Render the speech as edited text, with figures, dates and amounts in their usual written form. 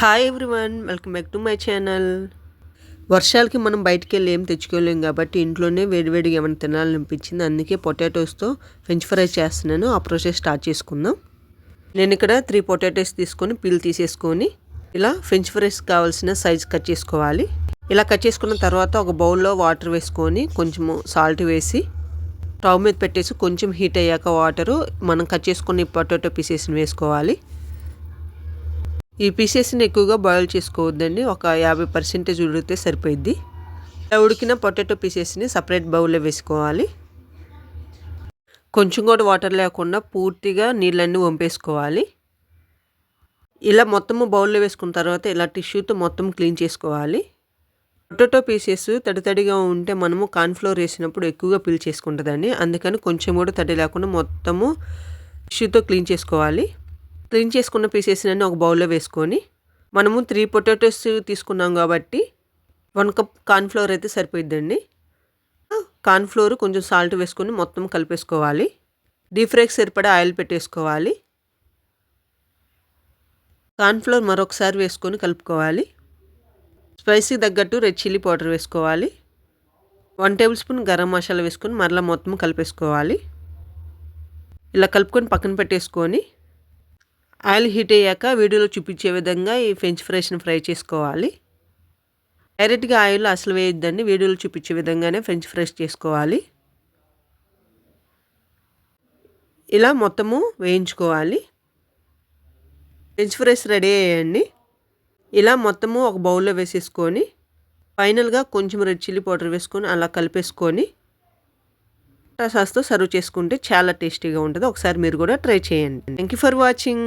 Hi everyone, welcome back to my channel. వర్షాలకి మనం బయటికెళ్ళి ఏం తెచ్చుకోలేం కాబట్టి ఇంట్లోనే వేడివేడిగా ఏమైనా తినాలనిపించింది. అందుకే పొటాటోస్తో ఫ్రెంచ్ ఫ్రైస్ చేస్తున్నాను. ఆ ప్రాసెస్ స్టార్ట్ చేసుకుందాం. నేను ఇక్కడ 3 పొటాటోస్ తీసుకొని పీల్ తీసేసుకొని ఇలా ఫ్రెంచ్ ఫ్రైస్ కావాల్సిన సైజ్ కట్ చేసుకోవాలి. ఇలా కట్ చేసుకున్న తర్వాత ఒక బౌల్లో వాటర్ వేసుకొని కొంచెము సాల్ట్ వేసి స్టవ్ మీద పెట్టేసి కొంచెం హీట్ అయ్యాక వాటరు మనం కట్ చేసుకుని పొటాటో పీసెస్ని వేసుకోవాలి. ఈ పీసెస్ని ఎక్కువగా బాయిల్ చేసుకోవద్దండి, ఒక 50% ఉడికితే సరిపోయిద్ది. ఇలా ఉడికిన పొటాటో పీసెస్ని సపరేట్ బౌల్లో వేసుకోవాలి. కొంచెం కూడా వాటర్ లేకుండా పూర్తిగా నీళ్ళన్నీ వంపేసుకోవాలి. ఇలా మొత్తము బౌల్లో వేసుకున్న తర్వాత ఇలా టిష్యూతో మొత్తం క్లీన్ చేసుకోవాలి. పొటాటో పీసెస్ తడిగా ఉంటే మనము కార్న్ఫ్లోర్ వేసినప్పుడు ఎక్కువగా పీల్ చేసుకుంటుందండి. అందుకని కొంచెం కూడా తడి లేకుండా మొత్తము టిష్యూతో క్లీన్ చేసుకోవాలి. క్లీన్ చేసుకున్న పీసెస్ని ఒక బౌల్లో వేసుకొని మనము 3 పొటాటోస్ తీసుకున్నాం కాబట్టి 1 కప్ కార్న్ఫ్లోర్ అయితే సరిపోయిద్దండి. కార్న్ఫ్లోర్ కొంచెం సాల్ట్ వేసుకొని మొత్తం కలిపేసుకోవాలి. డీప్ ఫ్రైకి సరిపడా ఆయిల్ పెట్టేసుకోవాలి. కార్న్ఫ్లోర్ మరొకసారి వేసుకొని కలుపుకోవాలి. స్పైసీ తగ్గట్టు రెడ్ చిల్లీ పౌడర్ వేసుకోవాలి. 1 టేబుల్ స్పూన్ గరం మసాలా వేసుకొని మరలా మొత్తం కలిపేసుకోవాలి. ఇలా కలుపుకొని పక్కన పెట్టేసుకొని ఆయిల్ హీట్ అయ్యాక వీడియోలో చూపించే విధంగా ఈ ఫ్రెంచ్ ఫ్రైస్ని ఫ్రై చేసుకోవాలి. డైరెక్ట్గా ఆయిల్లో అసలు వేయొద్దండి, వీడియోలో చూపించే విధంగానే ఫ్రెంచ్ ఫ్రైస్ చేసుకోవాలి. ఇలా మొత్తము వేయించుకోవాలి. ఫ్రెంచ్ ఫ్రైస్ రెడీ అయ్యాయండి. ఇలా మొత్తము ఒక బౌల్లో వేసేసుకొని ఫైనల్గా కొంచెం రెడ్ చిల్లీ పౌడర్ వేసుకొని అలా కలిపేసుకొని సాస్తో సర్వ్ చేసుకుంటే చాలా టేస్టీగా ఉంటుంది. ఒకసారి మీరు కూడా ట్రై చేయండి. Thank you for watching.